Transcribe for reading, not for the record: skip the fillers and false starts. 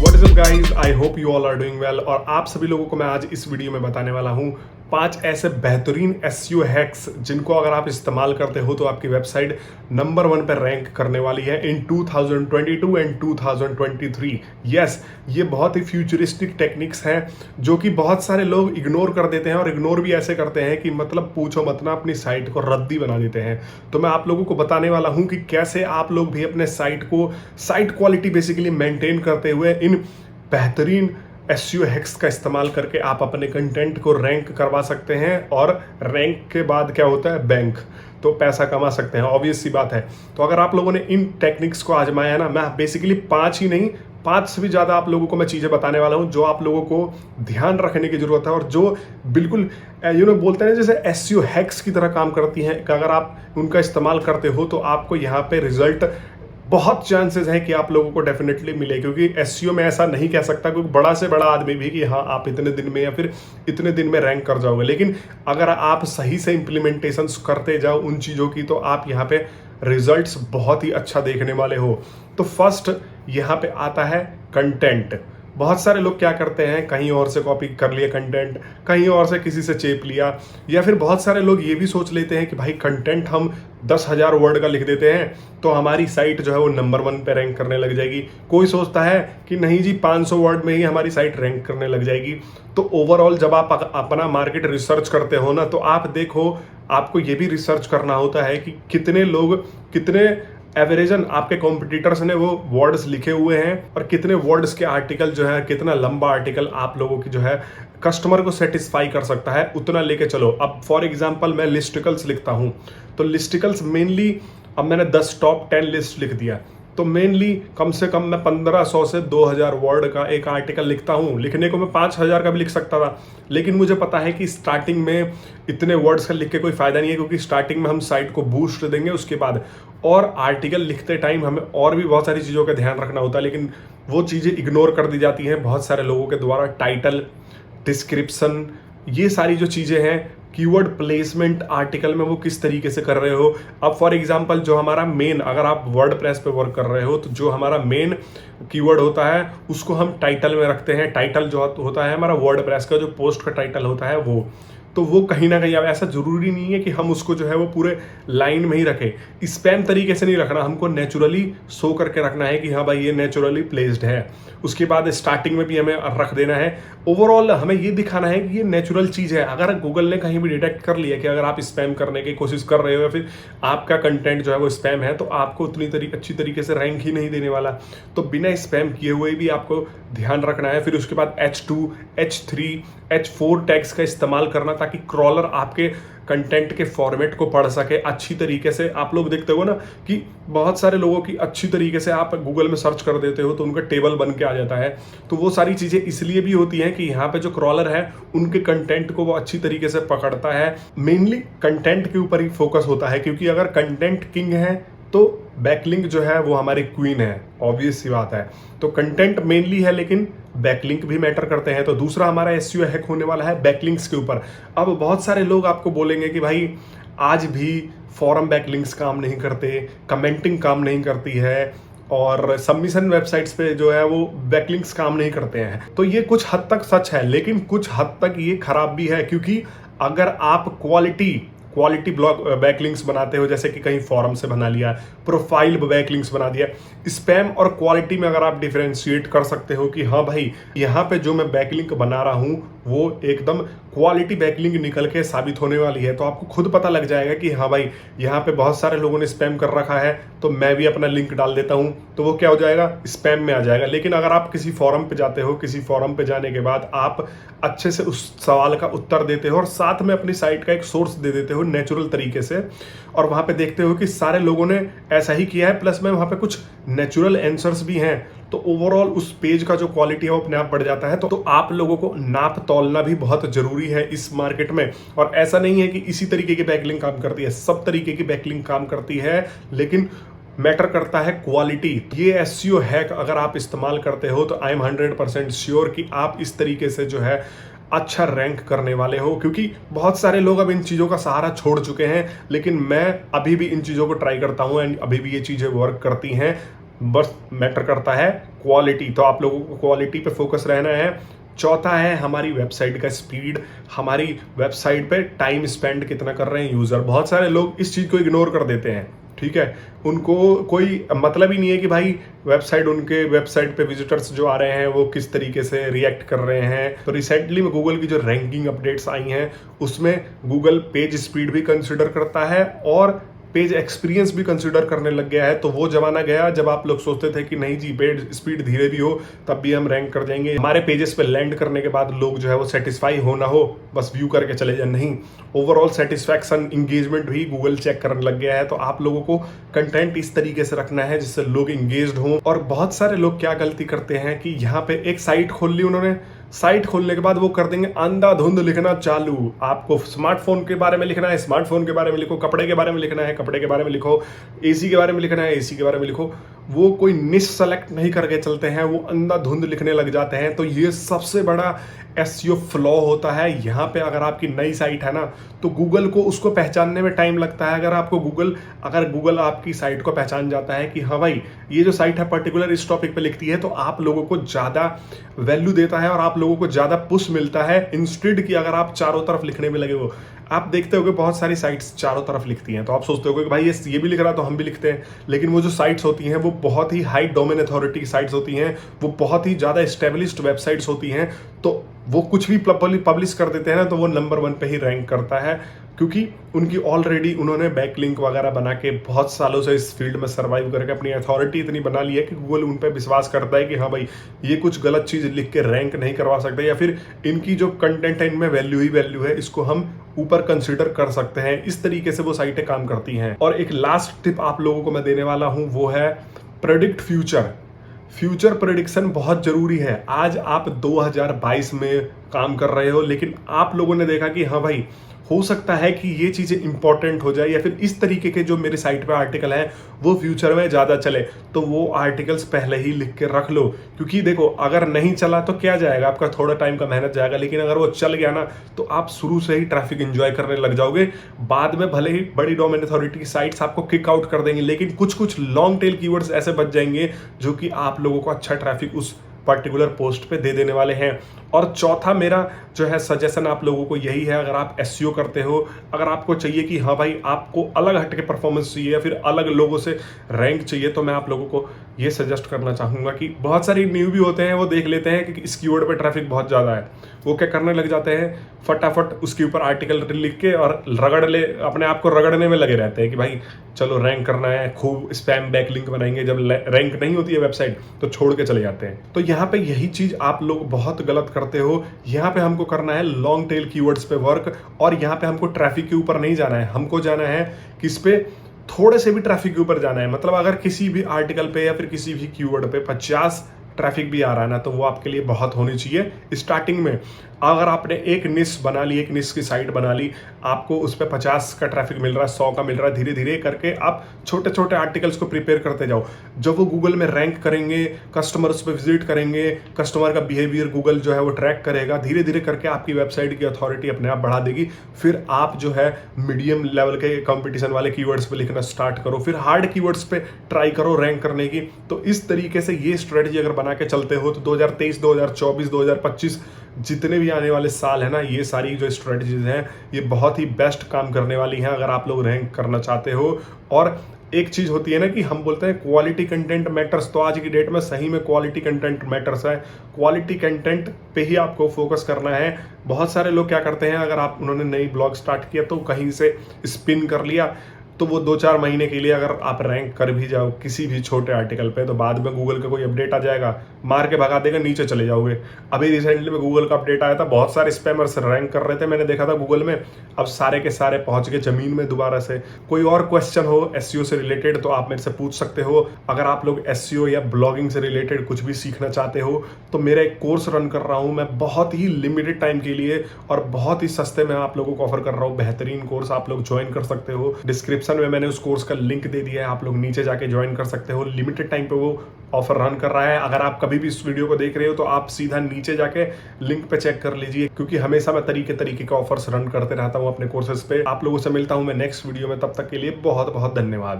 What is up guys, I hope you all are doing well. और आप सभी लोगों को मैं आज इस वीडियो में बताने वाला हूँ 5 ऐसे बेहतरीन एसईओ हैक्स जिनको अगर आप इस्तेमाल करते हो तो आपकी वेबसाइट नंबर 1 पर रैंक करने वाली है इन 2022 एंड 2023। यस, ये बहुत ही फ्यूचरिस्टिक टेक्निक्स हैं जो कि बहुत सारे लोग इग्नोर कर देते हैं, और इग्नोर भी ऐसे करते हैं कि मतलब पूछो मत ना, अपनी साइट को रद्दी बना देते हैं। तो मैं आप लोगों को बताने वाला हूं कि कैसे आप लोग भी अपने साइट क्वालिटी बेसिकली मेंटेन करते हुए इन बेहतरीन एसईओ हैक्स का इस्तेमाल करके आप अपने कंटेंट को रैंक करवा सकते हैं, और रैंक के बाद क्या होता है, बैंक, तो पैसा कमा सकते हैं। ऑब्वियस सी बात है। तो अगर आप लोगों ने इन टेक्निक्स को आजमाया ना, मैं बेसिकली 5 ही नहीं, 5 से भी ज़्यादा आप लोगों को मैं चीज़ें बताने वाला हूं जो आप लोगों को ध्यान रखने की जरूरत है, और जो बिल्कुल बोलते हैं जैसे एसईओ हैक्स की तरह काम करती हैं कि अगर आप उनका इस्तेमाल करते हो तो आपको यहाँ पे रिजल्ट बहुत चांसेस है कि आप लोगों को डेफिनेटली मिले। क्योंकि एसईओ में ऐसा नहीं कह सकता कोई बड़ा से बड़ा आदमी भी कि हाँ आप इतने दिन में या फिर इतने दिन में रैंक कर जाओगे, लेकिन अगर आप सही से इंप्लीमेंटेशन करते जाओ उन चीज़ों की तो आप यहाँ पे रिजल्ट्स बहुत ही अच्छा देखने वाले हो। तो फर्स्ट यहाँ पे आता है कंटेंट। बहुत सारे लोग क्या करते हैं, कहीं और से कॉपी कर लिया कंटेंट, कहीं और से किसी से चेप लिया, या फिर बहुत सारे लोग ये भी सोच लेते हैं कि भाई कंटेंट हम 10,000 वर्ड का लिख देते हैं तो हमारी साइट जो है वो नंबर 1 पे रैंक करने लग जाएगी। कोई सोचता है कि नहीं जी 500 वर्ड में ही हमारी साइट रैंक करने लग जाएगी। तो ओवरऑल जब आप अपना मार्केट रिसर्च करते हो ना, तो आप देखो, आपको ये भी रिसर्च करना होता है कि कितने लोग, कितने एवरेजन आपके कॉम्पिटिटर्स ने वो वर्ड्स लिखे हुए हैं, और कितने वर्ड्स के आर्टिकल जो है, कितना लंबा आर्टिकल आप लोगों की जो है कस्टमर को सेटिस्फाई कर सकता है, उतना लेके चलो। अब फॉर एग्जांपल मैं लिस्टिकल्स लिखता हूं, तो लिस्टिकल्स मेनली, अब मैंने 10 टॉप 10 लिस्ट लिख दिया, तो मेनली कम से कम मैं 1500 से 2000 वर्ड का एक आर्टिकल लिखता हूँ। लिखने को मैं 5000 का भी लिख सकता था, लेकिन मुझे पता है कि स्टार्टिंग में इतने वर्ड्स का लिख के कोई फायदा नहीं है, क्योंकि स्टार्टिंग में हम साइट को बूस्ट देंगे उसके बाद। और आर्टिकल लिखते टाइम हमें और भी बहुत सारी चीज़ों का ध्यान रखना होता है, लेकिन वो चीज़ें इग्नोर कर दी जाती हैं बहुत सारे लोगों के द्वारा। टाइटल, डिस्क्रिप्शन, ये सारी जो चीज़ें हैं, कीवर्ड प्लेसमेंट आर्टिकल में वो किस तरीके से कर रहे हो। अब फॉर एग्जांपल जो हमारा मेन, अगर आप वर्डप्रेस पे वर्क कर रहे हो तो जो हमारा मेन कीवर्ड होता है उसको हम टाइटल में रखते हैं। टाइटल जो होता है हमारा वर्डप्रेस का जो पोस्ट का टाइटल होता है वो, तो वो कहीं ना कहीं, अब ऐसा जरूरी नहीं है कि हम उसको जो है वो पूरे लाइन में ही रखें। स्पैम तरीके से नहीं रखना, हमको नेचुरली शो करके रखना है कि हाँ भाई ये नेचुरली प्लेस्ड है। उसके बाद स्टार्टिंग में भी हमें रख देना है। ओवरऑल हमें ये दिखाना है कि ये नेचुरल चीज़ है। अगर गूगल ने कहीं भी डिटेक्ट कर लिया कि अगर आप स्पैम करने की कोशिश कर रहे हो या फिर आपका कंटेंट जो है वो स्पैम है, तो आपको उतनी अच्छी तरीके से रैंक ही नहीं देने वाला। तो बिना स्पैम किए हुए भी आपको ध्यान रखना है। फिर उसके बाद H2, H3, H4 टैग्स का इस्तेमाल करना, ताकि क्रॉलर आपके कंटेंट के फॉर्मेट को पढ़ सके अच्छी तरीके से। आप लोग देखते हो ना कि बहुत सारे लोगों की अच्छी तरीके से आप गूगल में सर्च कर देते हो तो उनका टेबल बन के आ जाता है। तो वो सारी चीज़ें इसलिए भी होती हैं कि यहाँ पे जो क्रॉलर है उनके कंटेंट को वो अच्छी तरीके से पकड़ता है। मेनली कंटेंट के ऊपर ही फोकस होता है, क्योंकि अगर कंटेंट किंग है तो बैकलिंक जो है वो हमारी क्वीन है। ऑब्वियस सी बात है। तो कंटेंट मेनली है, लेकिन बैकलिंक भी मैटर करते हैं। तो दूसरा हमारा एसईओ हैक होने वाला है बैकलिंक्स के ऊपर। अब बहुत सारे लोग आपको बोलेंगे कि भाई आज भी फॉरम बैकलिंक्स काम नहीं करते, कमेंटिंग काम नहीं करती है, और सबमिशन वेबसाइट्स पे जो है वो बैकलिंक्स काम नहीं करते हैं। तो ये कुछ हद तक सच है, लेकिन कुछ हद तक ये खराब भी है, क्योंकि अगर आप क्वालिटी ब्लॉग बैकलिंक्स बनाते हो, जैसे कि कहीं फॉरम से बना लिया, प्रोफाइल बैकलिंक्स बना दिया, स्पैम और क्वालिटी में अगर आप डिफरेंशिएट कर सकते हो कि हाँ भाई यहाँ पे जो मैं बैकलिंक बना रहा हूँ वो एकदम क्वालिटी बैकलिंक निकल के साबित होने वाली है, तो आपको खुद पता लग जाएगा कि हाँ भाई यहाँ पे बहुत सारे लोगों ने स्पैम कर रखा है, तो मैं भी अपना लिंक डाल देता हूँ, तो वो क्या हो जाएगा, स्पैम में आ जाएगा। लेकिन अगर आप किसी फॉरम पे जाते हो, किसी फॉरम पे जाने के बाद आप अच्छे से उस सवाल का उत्तर देते हो और साथ में अपनी साइट का एक सोर्स दे देते हो नेचुरल तरीके से, और वहां पे देखते हो कि सारे लोगों ने ऐसा ही किया है, प्लस में वहां पे कुछ नेचुरल आंसर्स भी हैं, तो ओवरऑल उस पेज का जो क्वालिटी है वो अपने आप बढ़ जाता है। तो आप लोगों को नाप तौलना भी बहुत जरूरी है इस मार्केट में। और ऐसा नहीं है कि इसी तरीके की बैकलिंक काम करती है, सब तरीके की बैकलिंक काम करती है, लेकिन मैटर करता है क्वालिटी। ये एसईओ हैक अगर आप इस्तेमाल करते हो तो आई एम 100% श्योर कि आप इस तरीके से जो है अच्छा रैंक करने वाले हो, क्योंकि बहुत सारे लोग अब इन चीज़ों का सहारा छोड़ चुके हैं, लेकिन मैं अभी भी इन चीज़ों को ट्राई करता हूँ एंड अभी भी ये चीज़ें वर्क करती हैं। बस मैटर करता है क्वालिटी। तो आप लोगों को क्वालिटी पे फोकस रहना है। चौथा है हमारी वेबसाइट का स्पीड, हमारी वेबसाइट पे टाइम स्पेंड कितना कर रहे हैं यूजर। बहुत सारे लोग इस चीज को इग्नोर कर देते हैं, ठीक है, उनको कोई मतलब ही नहीं है कि भाई उनके वेबसाइट पे विजिटर्स जो आ रहे हैं वो किस तरीके से रिएक्ट कर रहे हैं। तो रिसेंटली में गूगल की जो रैंकिंग अपडेट्स आई हैं उसमें गूगल पेज स्पीड भी कंसिडर करता है और पेज एक्सपीरियंस भी कंसिडर करने लग गया है। तो वो जमाना गया जब आप लोग सोचते थे कि नहीं जी पेज स्पीड धीरे भी हो तब भी हम रैंक कर जाएंगे, हमारे पेजेस पे लैंड करने के बाद लोग जो है वो सेटिस्फाई हो ना हो बस व्यू करके चले जाए। नहीं, ओवरऑल सेटिस्फैक्शन इंगेजमेंट भी गूगल चेक करने लग गया है। तो आप लोगों को कंटेंट इस तरीके से रखना है जिससे लोग इंगेज्ड हों। और बहुत सारे लोग क्या गलती करते हैं कि यहाँ पे एक साइट खोल ली उन्होंने, साइट खोलने के बाद वो कर देंगे अंधाधुंध लिखना चालू। आपको स्मार्टफोन के बारे में लिखना है स्मार्टफोन के बारे में लिखो, कपड़े के बारे में लिखना है कपड़े के बारे में लिखो, एसी के बारे में लिखना है एसी के बारे में लिखो। वो कोई निश सेलेक्ट नहीं करके चलते हैं, वो अंधाधुंध लिखने लग जाते हैं। तो ये सबसे बड़ा एसईओ फ्लॉ होता है। यहाँ पे अगर आपकी नई साइट है ना तो गूगल को उसको पहचानने में टाइम लगता है। अगर गूगल आपकी साइट को पहचान जाता है कि हाँ भाई ये जो साइट है पर्टिकुलर इस टॉपिक पे लिखती है, तो आप लोगों को ज्यादा वैल्यू देता है और आप लोगों को ज्यादा पुश मिलता है, इंस्टेड की अगर आप चारों तरफ लिखने में लगे हो। आप देखते होगे बहुत सारी साइट्स चारों तरफ लिखती हैं, तो आप सोचते होगे कि भाई ये भी लिख रहा है तो हम भी लिखते हैं। लेकिन वो जो साइट्स होती हैं वो बहुत ही हाई डोमेन अथॉरिटी साइट्स होती हैं, वो बहुत ही ज्यादा एस्टेब्लिश्ड वेबसाइट्स होती हैं। तो वो कुछ भी पब्लिश कर देते हैं ना तो वो नंबर 1 पे ही रैंक करता है, क्योंकि उनकी ऑलरेडी उन्होंने बैकलिंक वगैरह बना के बहुत सालों से इस फील्ड में सर्वाइव करके अपनी अथॉरिटी इतनी बना ली है कि गूगल उन पर विश्वास करता है कि हाँ भाई ये कुछ गलत चीज लिख के रैंक नहीं करवा सकते, या फिर इनकी जो कंटेंट है इनमें वैल्यू ही वैल्यू है, इसको हम ऊपर कंसिडर कर सकते हैं। इस तरीके से वो साइटें काम करती हैं। और एक लास्ट टिप आप लोगों को मैं देने वाला हूं, वो है प्रेडिक्ट फ्यूचर प्रेडिक्शन बहुत जरूरी है। आज आप 2022 में काम कर रहे हो, लेकिन आप लोगों ने देखा कि हाँ भाई हो सकता है कि ये चीजें इंपॉर्टेंट हो जाए, या फिर इस तरीके के जो मेरे साइट पे आर्टिकल है वो फ्यूचर में ज्यादा चले, तो वो आर्टिकल्स पहले ही लिख के रख लो। क्योंकि देखो अगर नहीं चला तो क्या जाएगा, आपका थोड़ा टाइम का मेहनत जाएगा, लेकिन अगर वो चल गया ना तो आप शुरू से ही ट्रैफिक एंजॉय करने लग जाओगे। बाद में भले ही बड़ी डोमेन अथॉरिटी की साइट्स आपको किक आउट कर देंगी, लेकिन कुछ लॉन्ग टेल कीवर्ड्स ऐसे बच जाएंगे जो कि आप लोगों को अच्छा ट्रैफिक उस पर्टिकुलर पोस्ट पे दे देने वाले हैं। और चौथा मेरा जो है सजेशन आप लोगों को यही है, अगर आप एसईओ करते हो, अगर आपको चाहिए कि हाँ भाई आपको अलग हट के परफॉर्मेंस चाहिए या फिर अलग लोगों से रैंक चाहिए, तो मैं आप लोगों को ये सजेस्ट करना चाहूंगा कि बहुत सारी न्यू भी होते हैं, वो देख लेते हैं कि इस कीवर्ड पे ट्रैफिक बहुत ज्यादा है, वो क्या करने लग जाते हैं फटाफट उसके ऊपर आर्टिकल लिख के और अपने आप को रगड़ने में लगे रहते हैं कि भाई चलो रैंक करना है, खूब स्पैम बैक लिंक बनाएंगे। जब रैंक नहीं होती है वेबसाइट तो छोड़ के चले जाते हैं। तो यहाँ पे यही चीज आप लोग बहुत गलत करते हो। यहाँ पे हमको करना है लॉन्ग टेल कीवर्ड्स पे वर्क, और यहाँ पे हमको ट्रैफिक के ऊपर नहीं जाना है, हमको जाना है किस पे, थोड़े से भी ट्रैफिक के ऊपर जाना है। मतलब अगर किसी भी आर्टिकल पे या फिर किसी भी कीवर्ड पे 50 ट्रैफिक भी आ रहा है ना तो वो आपके लिए बहुत होनी चाहिए स्टार्टिंग में। अगर आपने एक निश बना ली, एक निश की साइट बना ली, आपको उस पर 50 का ट्रैफिक मिल रहा है, 100 का मिल रहा है, धीरे धीरे करके आप छोटे छोटे आर्टिकल्स को प्रिपेयर करते जाओ। जब वो गूगल में रैंक करेंगे, कस्टमर उस पर विजिट करेंगे, कस्टमर का बिहेवियर गूगल जो है वो ट्रैक करेगा, धीरे धीरे करके आपकी वेबसाइट की अथॉरिटी अपने आप बढ़ा देगी। फिर आप जो है मीडियम लेवल के कंपटीशन वाले कीवर्ड्स पे लिखना स्टार्ट करो, फिर हार्ड कीवर्ड्स पे ट्राई करो रैंक करने की। तो इस तरीके से ये स्ट्रेटजी अगर बना के चलते हो तो 2023, 2024, 2025 जितने भी आने वाले साल है ना, ये सारी जो स्ट्रेटजीज हैं ये बहुत ही बेस्ट काम करने वाली हैं अगर आप लोग रैंक करना चाहते हो। और एक चीज होती है ना कि हम बोलते हैं क्वालिटी कंटेंट मैटर्स, तो आज की डेट में सही में क्वालिटी कंटेंट मैटर्स है। क्वालिटी कंटेंट पे ही आपको फोकस करना है। बहुत सारे लोग क्या करते हैं, अगर आप उन्होंने नई ब्लॉग स्टार्ट किया तो कहीं से स्पिन कर लिया, तो वो 2-4 महीने के लिए अगर आप रैंक कर भी जाओ किसी भी छोटे आर्टिकल पे, तो बाद में गूगल का कोई अपडेट आ जाएगा, मार के भगा देगा, नीचे चले जाओगे। अभी रिसेंटली में गूगल का अपडेट आया था, बहुत सारे स्पैमर्स रैंक कर रहे थे, मैंने देखा था गूगल में, अब सारे के सारे पहुंच गए जमीन में दोबारा से। कोई और क्वेश्चन हो एसईओ से रिलेटेड तो आप मेरे से पूछ सकते हो। अगर आप लोग एसईओ या ब्लॉगिंग से रिलेटेड कुछ भी सीखना चाहते हो तो मेरा एक कोर्स रन कर रहा हूँ मैं, बहुत ही लिमिटेड टाइम के लिए और बहुत ही सस्ते में आप लोगों को ऑफर कर रहा हूँ। बेहतरीन कोर्स, आप लोग ज्वाइन कर सकते हो। डिस्क्रिप्शन में मैंने उस कोर्स का लिंक दे दिया है, आप लोग नीचे जाके ज्वाइन कर सकते हो। लिमिटेड टाइम पे वो ऑफर रन कर रहा है। अगर आप कभी भी इस वीडियो को देख रहे हो तो आप सीधा नीचे जाके लिंक पे चेक कर लीजिए, क्योंकि हमेशा मैं तरीके के ऑफर्स रन करते रहता हूँ अपने कोर्सेज पे। आप लोगों से मिलता हूँ मैं नेक्स्ट वीडियो में, तब तक के लिए बहुत बहुत धन्यवाद।